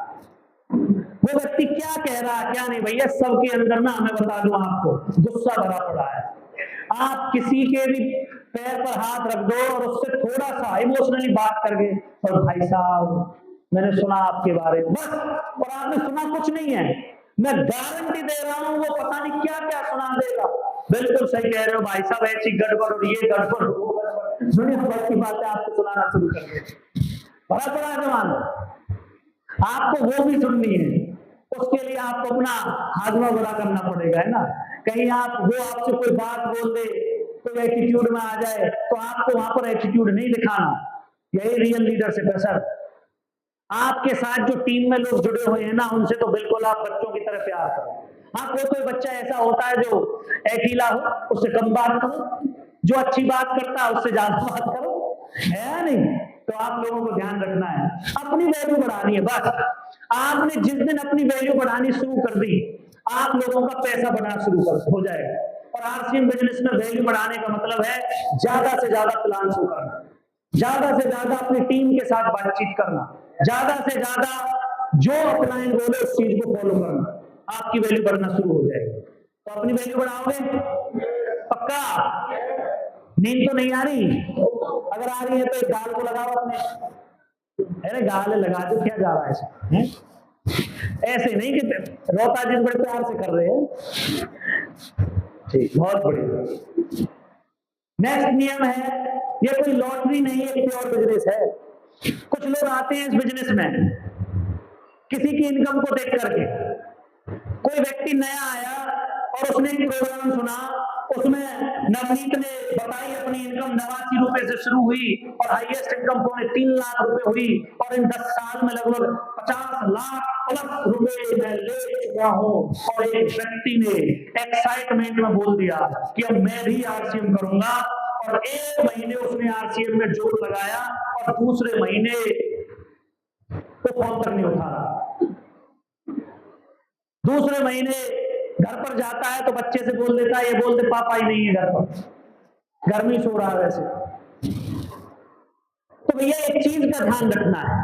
वो व्यक्ति क्या कह रहा है क्या नहीं। भैया, सबके अंदर ना, मैं बता दूं आपको, गुस्सा भरा पड़ा है। आप किसी के भी पैर पर हाथ रख दो और उससे थोड़ा सा इमोशनली बात करके, और भाई साहब मैंने सुना आपके बारे में, बस, और आपने सुना कुछ नहीं है, मैं गारंटी दे रहा हूं वो पता नहीं क्या क्या सुना देगा। बिल्कुल सही कह रहे हो भाई साहब, ऐसी गड़बड़ और ये गड़बड़ वो गड़बड़, दुनिया भर की बातें आपको सुनाना शुरू कर देंगे। बड़ा बड़ा जवान, आपको वो भी सुननी है। उसके लिए आपको अपना हाजमा बड़ा करना पड़ेगा, है ना। कहीं वो आपसे कोई बात बोल दे, कोई एटीट्यूड में आ जाए, तो आपको वहां पर एटीट्यूड नहीं दिखाना। यही रियल लीडरशिप है सर। आपके साथ जो टीम में लोग जुड़े हुए हैं ना, उनसे तो बिल्कुल आप बच्चों की तरह प्यार करो। हाँ, कोई बच्चा ऐसा होता है जो अकेला हो, उससे कम बात करो, जो अच्छी बात करता है उससे ज्यादा बात करो, है नहीं। तो आप लोगों को ध्यान रखना है, अपनी वैल्यू बढ़ानी है। बस आपने जिस दिन अपनी वैल्यू बढ़ानी शुरू कर दी, आप लोगों का पैसा बढ़ना शुरू हो जाएगा। और आरसीएम बिजनेस में वैल्यू बढ़ाने का मतलब है ज्यादा से ज्यादा प्लान शुरू करना, ज्यादा से ज्यादा अपनी टीम के साथ बातचीत करना, ज्यादा से ज्यादा जो अपलाइन बोले उस चीज को फॉलो करना, आपकी वैल्यू बढ़ना शुरू हो जाएगी। तो अपनी वैल्यू बढ़ाओगे पक्का? नींद तो नहीं आ रही? अगर आ रही है तो एक गाल को लगाओ अपने, अरे गाल लगा दो, क्या जा रहा है इसमें, हैं? ऐसे नहीं कि रोता जी बड़े प्यार से कर रहे हैं। ठीक, बहुत बढ़िया। नेक्स्ट नियम है, ये कोई लॉटरी नहीं है, प्योर बिजनेस है। कुछ लोग आते हैं इस बिजनेस में किसी की इनकम को देख करके। कोई व्यक्ति नया आया और उसने एक प्रोग्राम सुना, उसमें नवनीत ने बताई अपनी इनकम 89 रुपए से शुरू हुई और हाईएस्ट इनकम 3.5 लाख रुपए हुई और इन 10 साल में लगभग 50 लाख प्लस रुपए मैं ले चुका हूं। और एक व्यक्ति ने एक्साइटमेंट में बोल दिया कि अब मैं भी आरसीएम करूंगा, और 1 महीने उसने आरसीएम में जोर लगाया और दूसरे महीने तो फोन तक नहीं उठा रहा। दूसरे महीने घर पर जाता है तो बच्चे से बोल देता है, ये बोल दे पापा ही नहीं है घर पर, घर में सो रहा है वैसे। तो भैया एक चीज का ध्यान रखना है,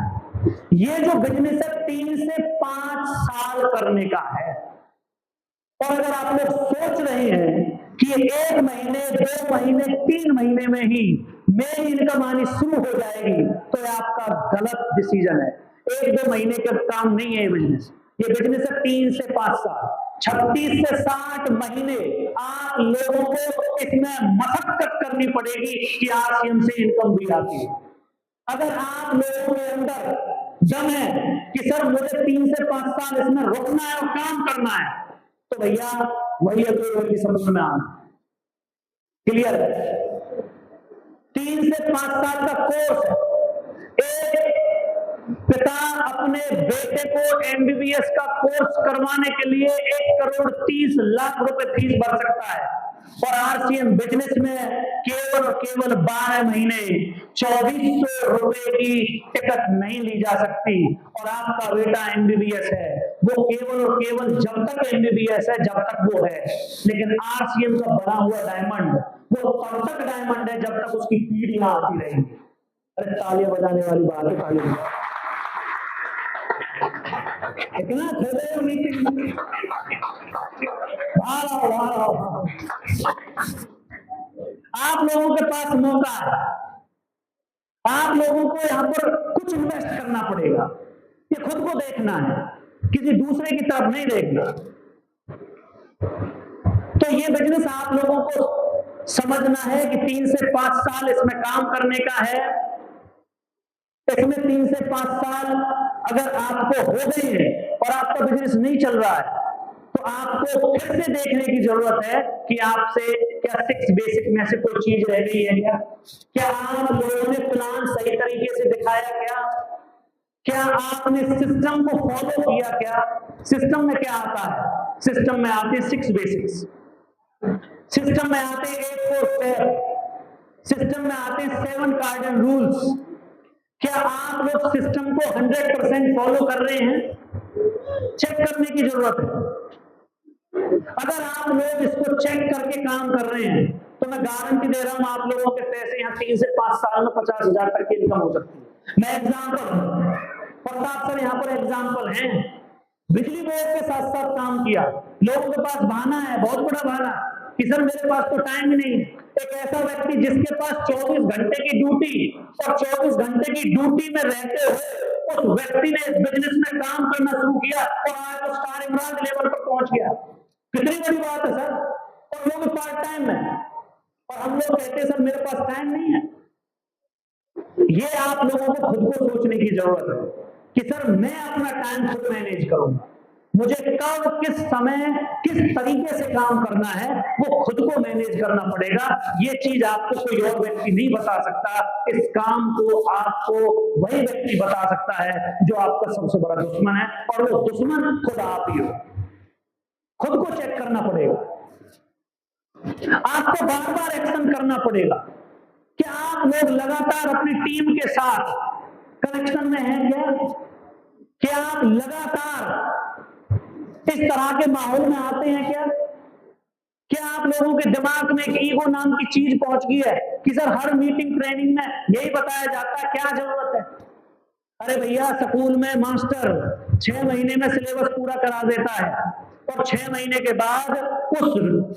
ये जो बिजनेस है 3 से 5 साल करने का है। और अगर आप लोग सोच रहे हैं कि 1 महीने 2 महीने 3 महीने में ही मेरी इनकम आनी शुरू हो जाएगी, तो ये आपका गलत डिसीजन है। 1-2 महीने का काम नहीं है ये बिजनेस। ये बिजनेस है 3 से 5 साल, 36 से 60 महीने आप लोगों को इसमें मशक्कत करनी पड़ेगी कि आरसीएम से इनकम भी आती है। अगर आप लोगों के अंदर दम है कि सर मुझे 3 से 5 साल इसमें रुकना है और काम करना है, तो भैया वही अभी समझ में आना। क्लियर है? 3 से 5 साल का कोर्स है। एक पिता अपने बेटे को एमबीबीएस का कोर्स करवाने के लिए 1,30,00,000 रुपए फीस भर सकता है, और आरसीएम बिजनेस में केवल 12 महीने 2,400 रुपए की टिकट नहीं ली जा सकती। और आपका बेटा एमबीबीएस है, वो केवल और केवल जब तक एमबीबीएस है जब तक वो है। लेकिन आरसीएम का बना हुआ डायमंड वो तब तक डायमंड है जब तक उसकी पीढ़ियां आती रहेंगी। अरे तालियां बजाने वाली बात है, तालियां इतना खोले मीटिंग आप लोगों के पास मौका है। आप लोगों को यहां पर कुछ इन्वेस्ट करना पड़ेगा। ये खुद को देखना है, किसी दूसरे की तरफ नहीं देखना। तो ये बिजनेस आप लोगों को समझना है कि 3 से 5 साल इसमें काम करने का है। इसमें 3 से 5 साल अगर आपको हो गई है और आपका बिजनेस नहीं चल रहा है, तो आपको फिर से देखने की जरूरत है कि आपसे क्या 6 बेसिक में से कोई चीज रह गई है क्या आप लोगों ने प्लान सही तरीके से दिखाया क्या आपने सिस्टम को फॉलो किया क्या? सिस्टम में क्या आता है? सिस्टम में आते हैं 6 बेसिक्स, सिस्टम में आते हैं 8 4 स्टेप, सिस्टम में आते हैं 7 कार्डिनल रूल्स। क्या आप लोग सिस्टम को 100% फॉलो कर रहे हैं? चेक करने की जरूरत है। अगर आप लोग इसको चेक करके काम कर रहे हैं तो मैं गारंटी दे रहा हूं आप लोगों के पैसे यहाँ 3 से 5 साल में 50,000 तक की इनकम हो सकती है। मैं एग्जाम्पल, प्रताप सर यहाँ पर एग्जाम्पल हैं, बिजली बोर्ड के साथ साथ काम किया। लोगों के पास बहाना है, बहुत बड़ा बहाना कि सर मेरे पास तो टाइम ही नहीं। एक ऐसा व्यक्ति जिसके पास 24 घंटे की ड्यूटी और 24 घंटे की ड्यूटी में रहते हुए उस व्यक्ति ने इस बिजनेस में काम करना शुरू किया और आज वो स्टार इमरान लेवल पर पहुंच गया। कितनी बड़ी बात है सर। और लोग पार्ट टाइम में, और हम लोग कहते हैं सर मेरे पास टाइम नहीं है। ये आप लोगों को खुद को सोचने की जरूरत है कि सर मैं अपना टाइम खुद मैनेज करूंगा। मुझे कब किस समय किस तरीके से काम करना है वो खुद को मैनेज करना पड़ेगा। ये चीज आपको कोई और व्यक्ति नहीं बता सकता। इस काम को आपको वही व्यक्ति बता सकता है जो आपका सबसे बड़ा दुश्मन है, और वो दुश्मन खुद आप ही हो। खुद को चेक करना पड़ेगा, आपको बार बार एक्शन करना पड़ेगा कि आप लोग लगातार अपनी टीम के साथ कनेक्शन में हैं क्या आप लगातार इस तरह के माहौल में आते हैं क्या आप लोगों के दिमाग में एक ईगो नाम की चीज पहुंच गई है कि सर हर मीटिंग ट्रेनिंग में यही बताया जाता है क्या जरूरत है? अरे भैया स्कूल में मास्टर 6 महीने में सिलेबस पूरा करा देता है और 6 महीने के बाद उस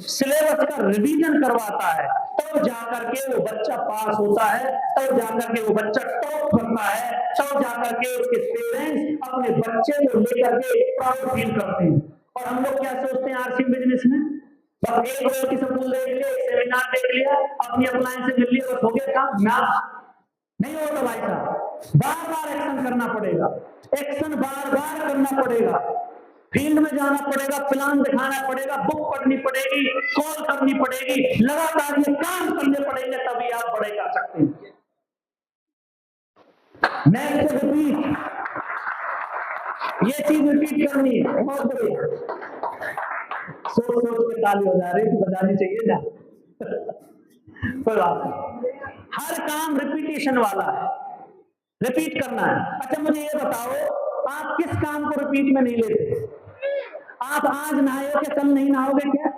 सिलेबस का रिवीजन करवाता है तब जाकर के वो बच्चा पास होता है, तब जाकर के वो बच्चा टॉप करता है, तब जाकर के उसके पेरेंट्स अपने बच्चे को लेकर के प्राउड फील करते हैं। और हम लोग क्या सोचते हैं आरसी बिजनेस में, बस एक रोज की स्कूल देख लिया, एक सेमिनार देख लिया, अपनी अप्लायंस से मिल लिया, बस हो गया काम। ना, नहीं होता भाई साहब, बार बार एक्शन करना पड़ेगा, एक्शन बार बार करना पड़ेगा, फील्ड में जाना पड़ेगा, प्लान दिखाना पड़ेगा, बुक पढ़नी पड़ेगी, कॉल करनी पड़ेगी, लगातार ये काम करने पड़ेंगे, तभी आप बड़े कर सकते हैं। नेक्स्ट रिपीट, ये चीज रिपीट करनी है। बहुत बढ़िया, सोच सोच के ताली बजा रहे हैं, बजानी चाहिए ना। कोई बात नहीं, हर काम रिपीटेशन वाला है, रिपीट करना है। अच्छा मुझे ये बताओ, आप किस काम को रिपीट में नहीं लेते? आप आज नहाए हो क्या कल नहीं नहाओगे क्या?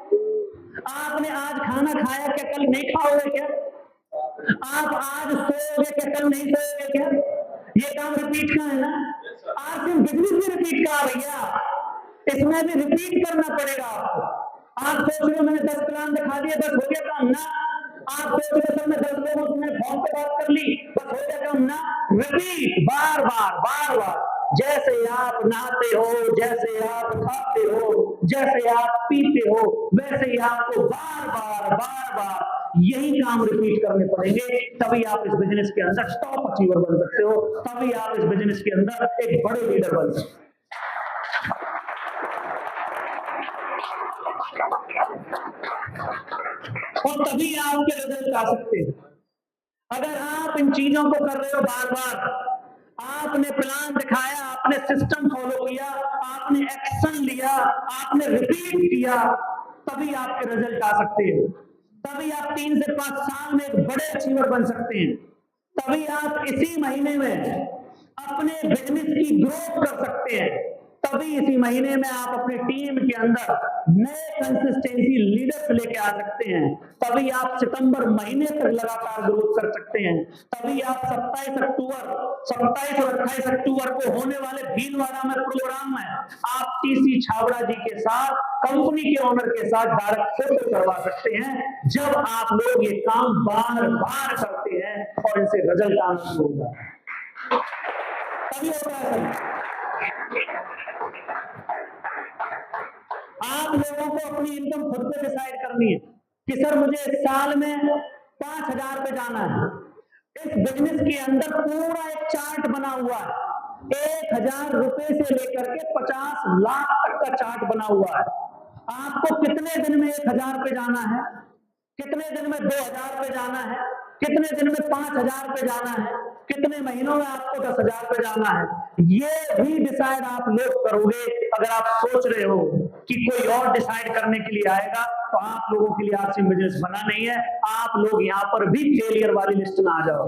आपने आज खाना खाया क्या कल नहीं खाओगे क्या? आप आज सोओगे क्या कल नहीं सोओगे क्या? ये काम रिपीट का है ना। आज सिर्फ बिजनेस भी रिपीट का भैया, इसमें भी रिपीट करना पड़ेगा आपको। आप सोच रहे हो मैंने 10 प्लान दिखा दिए, बस हो गया काम ना। आप सोच रहे हो मैं 10 लोगों से मैंने फोन पे बात कर ली, बस हो गया काम ना। रिपीट, बार बार बार बार, जैसे आप नहाते हो, जैसे आप खाते हो, जैसे आप पीते हो, वैसे ही आपको बार बार बार बार यही काम रिपीट करने पड़ेंगे, तभी आप इस बिजनेस के अंदर टॉप अचीवर बन सकते हो, तभी आप इस बिजनेस के अंदर एक बड़े लीडर बन सकते हो। और तभी आपके रिजल्ट आ सकते हैं। अगर आप इन चीजों को कर रहे हो बार बार, आपने प्लान दिखाया, आपने सिस्टम फॉलो किया, आपने एक्शन लिया, आपने रिपीट किया, तभी आपके रिजल्ट आ सकते हैं। तभी आप 3 से 5 साल में एक बड़े अचीवर बन सकते हैं। तभी आप इसी महीने में अपने बिजनेस की ग्रोथ कर सकते हैं। तभी इसी महीने में आप अपनी टीम के अंदर नए कंसिस्टेंसी लीडर्स लेके आ सकते हैं। तभी आप सितंबर महीने तक लगातार ग्रोथ कर सकते हैं। तभी आप 27 और 28 अक्टूबर को होने वाले भीलवाड़ा में प्रोग्राम में आप टीसी छाबड़ा जी के साथ, कंपनी के ओनर के साथ डायरेक्ट फोटो करवा सकते हैं, जब आप लोग ये काम बार बार करते हैं और इनसे रिजल्ट आना शुरू होगा। तभी होता है। आप लोगों को अपनी इनकम खुद पे डिसाइड करनी है कि सर मुझे साल में 5,000 पे जाना है। इस बिजनेस के अंदर पूरा एक चार्ट बना हुआ है, 1,000 रुपए से लेकर के 50 लाख तक का चार्ट बना हुआ है। आपको कितने दिन में 1,000 पे जाना है, कितने दिन में 2,000 पे जाना है, कितने दिन में 5,000 पे जाना है, कितने महीनों में आपको 10,000 पे जाना है, ये भी डिसाइड आप लोग करोगे। अगर आप सोच रहे हो कि कोई और डिसाइड करने के लिए आएगा, तो आप लोगों के लिए आरसी बिजनेस बना नहीं है। आप लोग यहाँ पर भी फेलियर वाली लिस्ट में आ जाओ।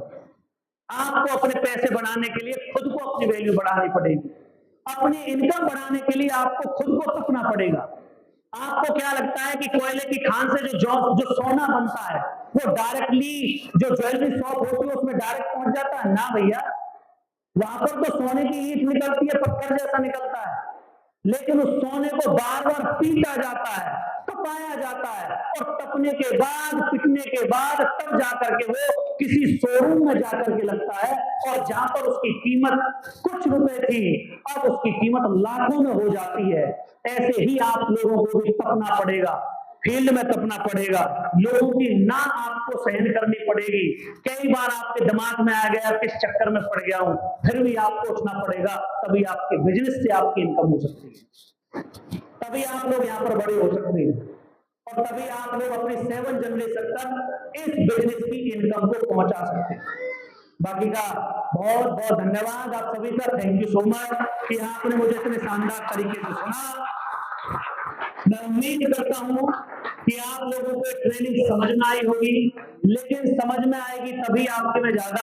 आपको अपने पैसे बढ़ाने के लिए खुद को अपनी वैल्यू बढ़ानी पड़ेगी। अपनी इनकम बढ़ाने के लिए आपको खुद को तपना पड़ेगा। आपको क्या लगता है कि कोयले की खान से जो सोना बनता है, वो डायरेक्टली जो ज्वेलरी शॉप होती है उसमें डायरेक्ट पहुंच जाता है? ना भैया, वहां पर तो सोने की ईंट निकलती है, पत्थर जैसा निकलता है, लेकिन उस सोने को बार बार पीटा जाता है, तपाया जाता है, और तपने के बाद, पिटने के बाद तब जाकर के वो किसी शोरूम में जाकर के लगता है, और जहां पर उसकी कीमत कुछ रुपए थी, अब उसकी कीमत लाखों में हो जाती है। ऐसे ही आप लोगों को भी तपना पड़ेगा, फील्ड में तपना पड़ेगा, लोगों की ना आपको सहन करनी पड़ेगी। कई बार आपके दिमाग में आ गया किस चक्कर में पड़ गया हूं, फिर भी आपको उठना पड़ेगा। तभी आपके बिजनेस से आपकी इनकम हो सकती है, तभी आप लोग यहाँ पर बड़े हो सकते हैं, और तभी आप लोग अपनी 7 जनरेशन तक इस बिजनेस की इनकम को पहुंचा सकते हैं। बाकी का बहुत बहुत धन्यवाद आप सभी का। थैंक यू सो मच कि आपने मुझे इतने शानदार तरीके से सुना। मैं उम्मीद करता हूं कि आप लोगों को ट्रेनिंग समझ में आई होगी, लेकिन समझ में आएगी तभी आपके में ज्यादा